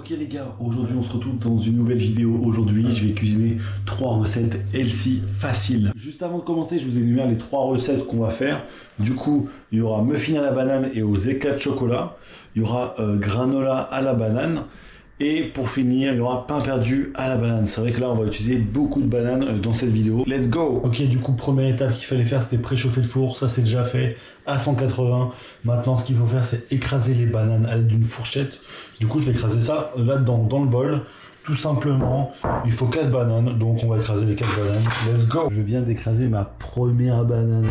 Ok les gars, aujourd'hui on se retrouve dans une nouvelle vidéo. Aujourd'hui je vais cuisiner 3 recettes healthy faciles. Juste avant de commencer, je vous énumère les 3 recettes qu'on va faire. Du coup, il y aura muffin à la banane et aux éclats de chocolat. Il y aura granola à la banane. Et pour finir, il y aura pain perdu à la banane. C'est vrai que là, on va utiliser beaucoup de bananes dans cette vidéo. Let's go! Ok, du coup, première étape qu'il fallait faire, c'était préchauffer le four. Ça, c'est déjà fait à 180. Maintenant, ce qu'il faut faire, c'est écraser les bananes à l'aide d'une fourchette. Du coup, je vais écraser ça là-dedans, dans le bol. Tout simplement, il faut 4 bananes. Donc, on va écraser les 4 bananes. Let's go! Je viens d'écraser ma première banane.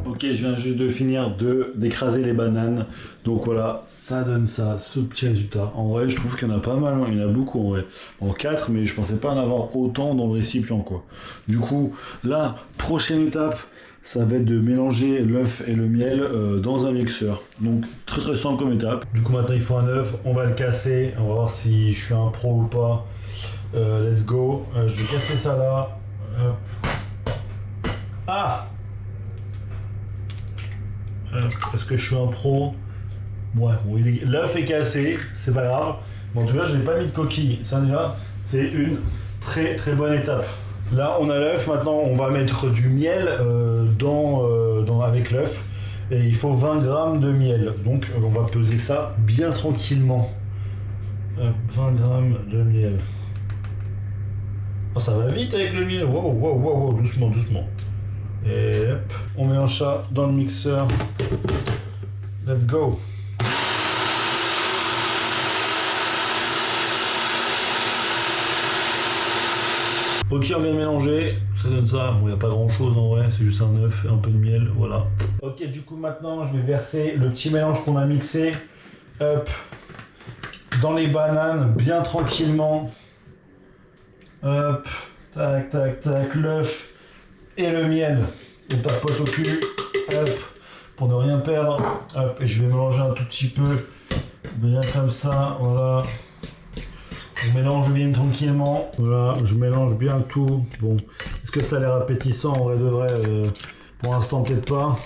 Ok, je viens juste de finir d'écraser les bananes. Donc voilà, ça donne ça, ce petit résultat. En vrai, je trouve qu'il y en a pas mal, hein. Il y en a beaucoup en vrai. En 4, mais je pensais pas en avoir autant dans le récipient, quoi. Du coup, la prochaine étape, ça va être de mélanger l'œuf et le miel dans un mixeur. Donc très très simple comme étape. Du coup, maintenant il faut un œuf, on va le casser. On va voir si je suis un pro ou pas. Let's go. Je vais casser ça là. Ah! Est-ce que je suis un pro? Ouais, bon, l'œuf est cassé, c'est pas grave. Bon, en tout cas, je n'ai pas mis de coquille. Ça déjà, c'est une très très bonne étape. Là, on a l'œuf. Maintenant, on va mettre du miel avec l'œuf. Et il faut 20 grammes de miel. Donc, on va peser ça bien tranquillement. 20 grammes de miel. Oh, ça va vite avec le miel. Wow, wow, wow, wow, doucement, doucement. Et hop, on mélange ça dans le mixeur. Let's go. Ok, on vient de mélanger. Ça donne ça. Bon, il n'y a pas grand chose en vrai. C'est juste un œuf et un peu de miel. Voilà. Ok, du coup, maintenant, je vais verser le petit mélange qu'on a mixé. Hop. Dans les bananes, bien tranquillement. Hop. Tac, tac, tac. L'œuf et le miel. On tapote au cul, hop, pour ne rien perdre, hop, et je vais mélanger un tout petit peu, bien comme ça, voilà. Je mélange bien tranquillement, voilà, je mélange bien tout. Bon, est-ce que ça a l'air appétissant? En vrai de vrai, pour l'instant peut-être pas.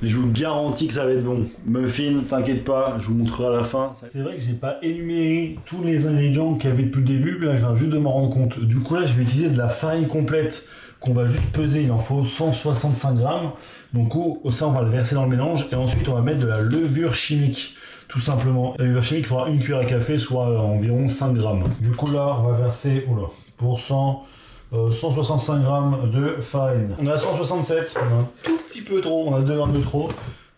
Mais je vous garantis que ça va être bon. Muffin, t'inquiète pas, je vous montrerai à la fin. C'est vrai que j'ai pas énuméré tous les ingrédients qu'il y avait depuis le début, mais là je viens juste de m'en rendre compte. Du coup là je vais utiliser de la farine complète qu'on va juste peser, il en faut 165 grammes. Donc ça on va le verser dans le mélange et ensuite on va mettre de la levure chimique. Tout simplement. La levure chimique, il faudra une cuillère à café, soit environ 5 grammes. Du coup là on va verser, pour 165 grammes de farine. On est à 167, on a un tout petit peu trop, on a 2 grammes de trop,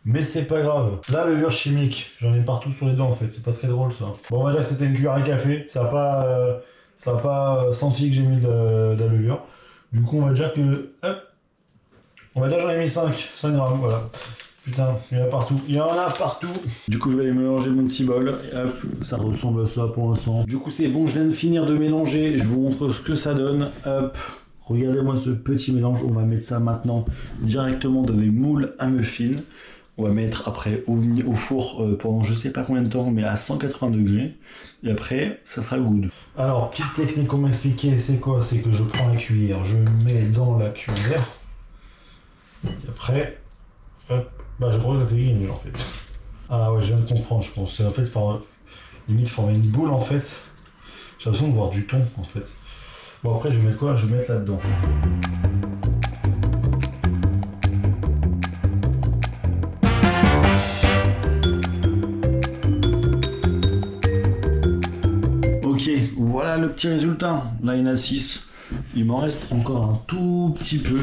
mais c'est pas grave. La levure chimique, j'en ai partout sur les dents en fait, c'est pas très drôle ça. Bon, on va dire que c'était une cuillère à café, ça a pas senti que j'ai mis de la levure. Du coup, on va dire que, hop, on va dire que j'en ai mis 5 grammes, voilà. Putain, il y en a partout. Il y en a partout. Du coup, je vais aller mélanger mon petit bol. Et hop, ça ressemble à ça pour l'instant. Du coup, c'est bon, je viens de finir de mélanger. Je vous montre ce que ça donne. Hop, regardez-moi ce petit mélange. On va mettre ça maintenant directement dans des moules à muffins. On va mettre après au four pendant je sais pas combien de temps, mais à 180 degrés. Et après, ça sera good. Alors, petite technique qu'on m'a expliqué, c'est quoi? C'est que je prends la cuillère, je mets dans la cuillère. Et après, hop. Bah, je crois que la technique est nulle en fait. Ah ouais, je viens de comprendre, je pense. C'est en fait, limite former une boule en fait. J'ai l'impression de voir du thon en fait. Bon, après, je vais mettre quoi? Je vais mettre là-dedans. Ok, voilà le petit résultat. Là, il y en a 6. Il m'en reste encore un tout petit peu.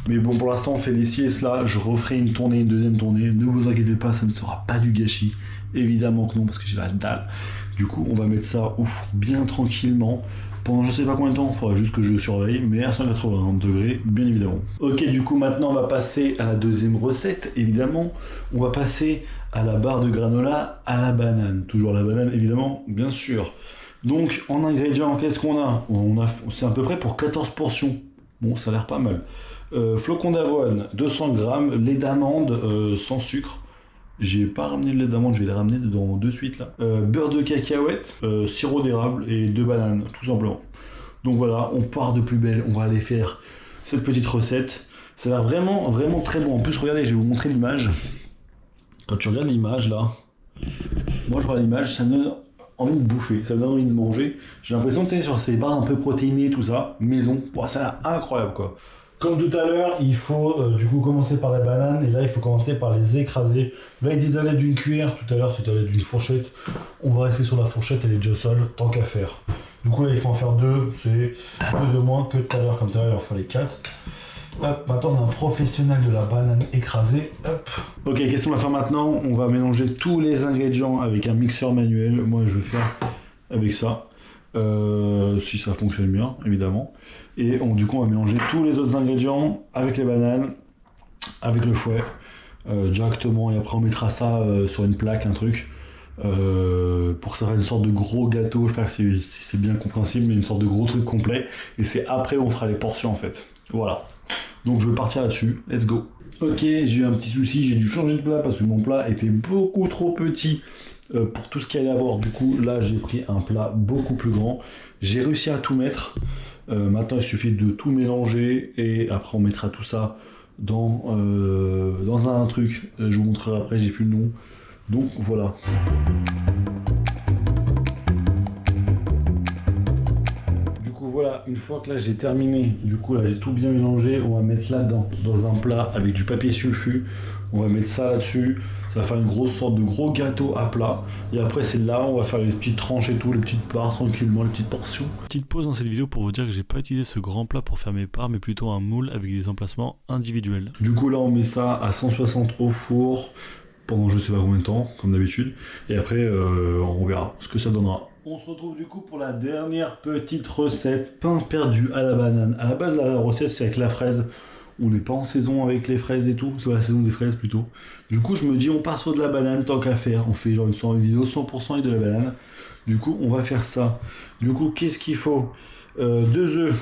Mais bon, pour l'instant, on fait des siestes là. Je referai une tournée, une deuxième tournée. Ne vous inquiétez pas, ça ne sera pas du gâchis. Évidemment que non, parce que j'ai la dalle. Du coup, on va mettre ça au four bien tranquillement. Pendant je sais pas combien de temps, il faudra juste que je surveille, mais à 180 degrés, bien évidemment. Ok, du coup, maintenant, on va passer à la deuxième recette, évidemment. On va passer à la barre de granola à la banane. Toujours la banane, évidemment, bien sûr. Donc, en ingrédients, qu'est-ce qu'on a? C'est à peu près pour 14 portions. Bon, ça a l'air pas mal. Flocons d'avoine, 200 grammes. Lait d'amande, sans sucre. J'ai pas ramené le lait d'amande, je vais les ramener dedans de suite là. Beurre de cacahuète, sirop d'érable et 2 bananes, tout simplement. Donc voilà, on part de plus belle. On va aller faire cette petite recette. Ça a l'air vraiment, vraiment très bon. En plus, regardez, je vais vous montrer l'image. Quand tu regardes l'image là, moi je regarde l'image, ça me donne envie de bouffer, ça me donne envie de manger. J'ai l'impression, tu sais, sur ces barres un peu protéinées, tout ça, maison, bon, ça a l'air incroyable quoi. Comme tout à l'heure, il faut du coup commencer par la banane et là il faut commencer par les écraser. Là ils disent à l'aide d'une cuillère, tout à l'heure c'était à l'aide d'une fourchette. On va rester sur la fourchette, elle est déjà seule, tant qu'à faire. Du coup là il faut en faire 2, c'est un peu de moins que tout à l'heure, comme tout à l'heure il en fallait 4. Hop, maintenant on a un professionnel de la banane écrasée. Hop. Ok, qu'est-ce qu'on va faire maintenant? On va mélanger tous les ingrédients avec un mixeur manuel. Moi je vais faire avec ça. Si ça fonctionne bien, évidemment. Et du coup on va mélanger tous les autres ingrédients avec les bananes, avec le fouet, directement. Et après on mettra ça sur une plaque, un truc. Pour que ça fasse une sorte de gros gâteau, je sais pas si c'est bien compréhensible, mais une sorte de gros truc complet. Et c'est après où on fera les portions en fait. Voilà. Donc je vais partir là-dessus, let's go. Ok, j'ai eu un petit souci, j'ai dû changer de plat parce que mon plat était beaucoup trop petit pour tout ce qu'il allait avoir. Du coup là j'ai pris un plat beaucoup plus grand. J'ai réussi à tout mettre. Maintenant il suffit de tout mélanger et après on mettra tout ça dans un truc. Je vous montrerai après, j'ai plus le nom. Donc voilà. Voilà, une fois que là j'ai terminé, du coup là j'ai tout bien mélangé, on va mettre là-dedans, dans un plat avec du papier sulfu, on va mettre ça là-dessus, ça va faire une grosse sorte de gros gâteau à plat, et après c'est là on va faire les petites tranches et tout, les petites parts tranquillement, les petites portions. Petite pause dans cette vidéo pour vous dire que j'ai pas utilisé ce grand plat pour faire mes parts, mais plutôt un moule avec des emplacements individuels. Du coup là on met ça à 160 au four, pendant je sais pas combien de temps, comme d'habitude, et après on verra ce que ça donnera. On se retrouve du coup pour la dernière petite recette, pain perdu à la banane. À la base la recette c'est avec la fraise, on n'est pas en saison avec les fraises et tout, c'est la saison des fraises plutôt. Du coup je me dis on part sur de la banane tant qu'à faire, on fait genre une vidéo 100% avec de la banane. Du coup on va faire ça. Du coup qu'est-ce qu'il faut? 2 œufs,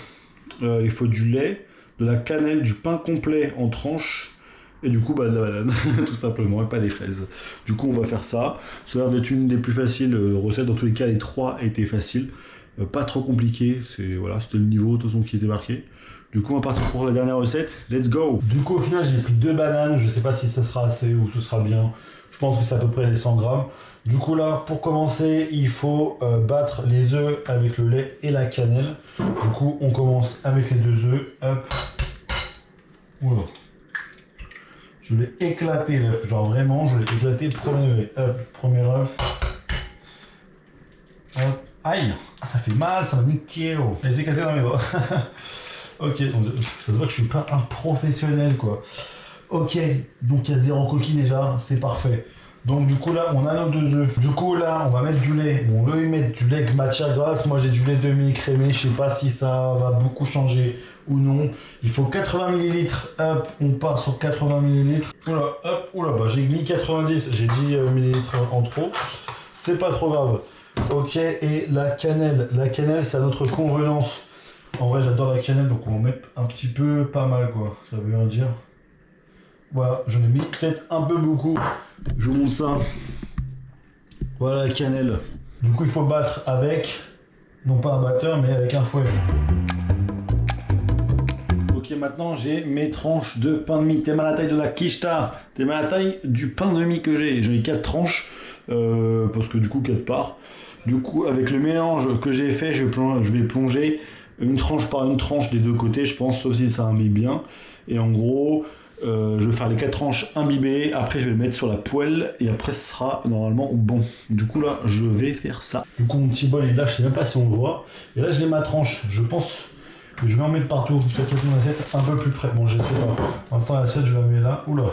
il faut du lait, de la cannelle, du pain complet en tranches. Et du coup, de la banane, tout simplement, et pas des fraises. Du coup, on va faire ça. Ça a l'air d'être une des plus faciles recettes. Dans tous les cas, les 3 étaient faciles. Pas trop compliqué. Voilà, c'était le niveau, de toute façon, qui était marqué. Du coup, on va partir pour la dernière recette. Let's go! Du coup, au final, j'ai pris 2 bananes. Je sais pas si ça sera assez ou ce sera bien. Je pense que c'est à peu près les 100 grammes. Du coup, là, pour commencer, il faut battre les œufs avec le lait et la cannelle. Du coup, on commence avec les 2 œufs. Hop. Oula. Je l'ai éclaté l'œuf, genre vraiment, je l'ai éclaté premier œuf. Hop. Aïe, ça fait mal, ça m'a niqué. Oh. Elle s'est cassée dans mes doigts. Ok, donc, ça se voit que je suis pas un professionnel quoi. Ok, donc il y a 0 coquille déjà, c'est parfait. Donc du coup là, on a nos 2 œufs. Du coup là, on va mettre du lait. Bon, eux ils mettent du lait avec matière grasse. Moi j'ai du lait demi-écrémé. Je sais pas si ça va beaucoup changer ou non. Il faut 80 ml. Hop, on part sur 80 ml. Oula, hop, oula, bah j'ai mis 90. J'ai 10 ml en trop. C'est pas trop grave. Ok, et la cannelle. La cannelle, c'est à notre convenance. En vrai, j'adore la cannelle, donc on va en mettre un petit peu pas mal quoi. Ça veut rien dire. Voilà, j'en ai mis peut-être un peu beaucoup. Je vous montre ça. Voilà la cannelle. Du coup, il faut battre avec, non pas un batteur, mais avec un fouet. Ok, maintenant j'ai mes tranches de pain de mie. T'es mal à la taille de la quicheta. T'es mal à la taille du pain de mie que j'ai. J'en ai 4 tranches, parce que du coup 4 parts. Du coup, avec le mélange que j'ai fait, je vais plonger une tranche par une tranche des deux côtés, je pense, sauf si ça imbibe bien. Et en gros... je vais faire les 4 tranches imbibées, après je vais le mettre sur la poêle et après ce sera normalement bon. Du coup là je vais faire ça. Du coup mon petit bol est là, je sais même pas si on le voit. Et là j'ai ma tranche, je pense que je vais en mettre partout. Sur mon assiette un peu plus près. Bon je sais pas. Pour l'instant l'assiette je la mets là. Oula.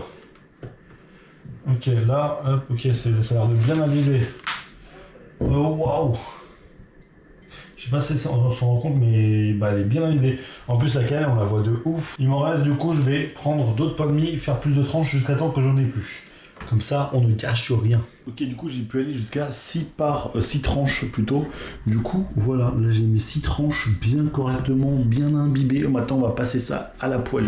Ok là, hop, ok ça a l'air de bien imbiber. Oh waouh. Je sais pas si on s'en rend compte, mais elle est bien imbibée. En plus, la cannelle, on la voit de ouf. Il m'en reste, du coup, je vais prendre d'autres pommes de mie, faire plus de tranches jusqu'à temps que j'en ai plus. Comme ça, on ne gâche rien. Ok, du coup, j'ai pu aller jusqu'à 6 tranches plutôt. Du coup, voilà, là j'ai mis 6 tranches bien correctement, bien imbibées. Maintenant, on va passer ça à la poêle.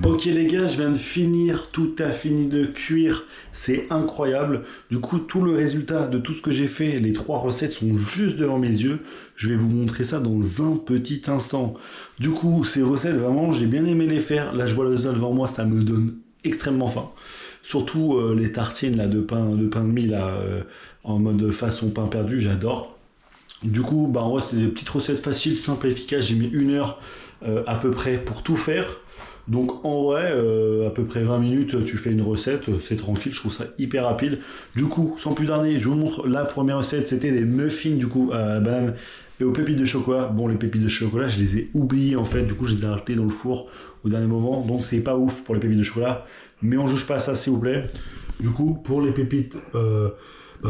Ok les gars, je viens de finir, tout a fini de cuire, c'est incroyable. Du coup, tout le résultat de tout ce que j'ai fait, les 3 recettes sont juste devant mes yeux. Je vais vous montrer ça dans un petit instant. Du coup, ces recettes, vraiment, j'ai bien aimé les faire. Là, je vois le résultat devant moi, ça me donne extrêmement fin. Surtout les tartines là, de pain de mie là, en mode façon pain perdu, j'adore. Du coup, bah, en vrai, c'est des petites recettes faciles, simples et efficaces. J'ai mis 1 heure à peu près pour tout faire. Donc en vrai, à peu près 20 minutes, tu fais une recette, c'est tranquille, je trouve ça hyper rapide. Du coup, sans plus tarder, je vous montre la première recette, c'était des muffins du coup à la banane et aux pépites de chocolat. Bon, les pépites de chocolat, je les ai oubliées en fait, du coup je les ai rajoutées dans le four au dernier moment, donc c'est pas ouf pour les pépites de chocolat, mais on juge pas ça s'il vous plaît. Du coup, pour les pépites,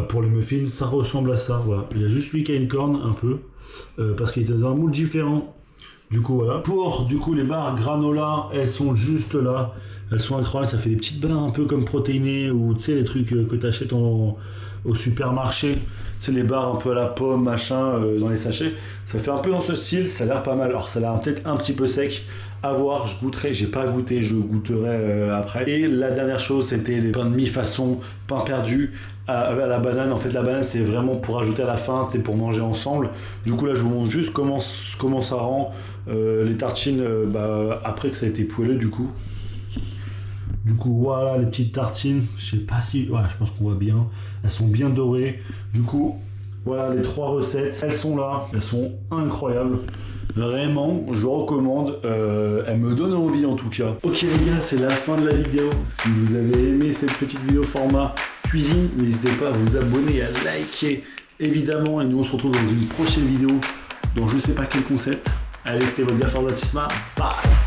pour les muffins, ça ressemble à ça, voilà. Il y a juste lui qui a une corne un peu, parce qu'il est dans un moule différent. Du coup voilà. Pour du coup les barres granola, elles sont juste là. Elles sont incroyables, ça fait des petites barres un peu comme protéinées ou tu sais les trucs que tu achètes au supermarché. C'est les barres un peu à la pomme, machin, dans les sachets. Ça fait un peu dans ce style, ça a l'air pas mal. Alors ça a l'air peut-être un petit peu sec. À voir, je goûterai, j'ai pas goûté, je goûterai après. Et la dernière chose, c'était les pains de mie façon pain perdu à la banane. En fait, la banane, c'est vraiment pour ajouter à la fin, c'est pour manger ensemble. Du coup, là, je vous montre juste comment ça rend les tartines après que ça a été poêlé, du coup. Du coup, voilà les petites tartines. Je sais pas si... Ouais, je pense qu'on voit bien. Elles sont bien dorées. Du coup, voilà les 3 recettes. Elles sont là. Elles sont incroyables. Vraiment, je recommande. Elles me donnent envie en tout cas. Ok les gars, c'est la fin de la vidéo. Si vous avez aimé cette petite vidéo format cuisine, n'hésitez pas à vous abonner et à liker. Évidemment, et nous on se retrouve dans une prochaine vidéo dans je sais pas quel concept. Allez, c'était votre gars Forzatisma. Bye.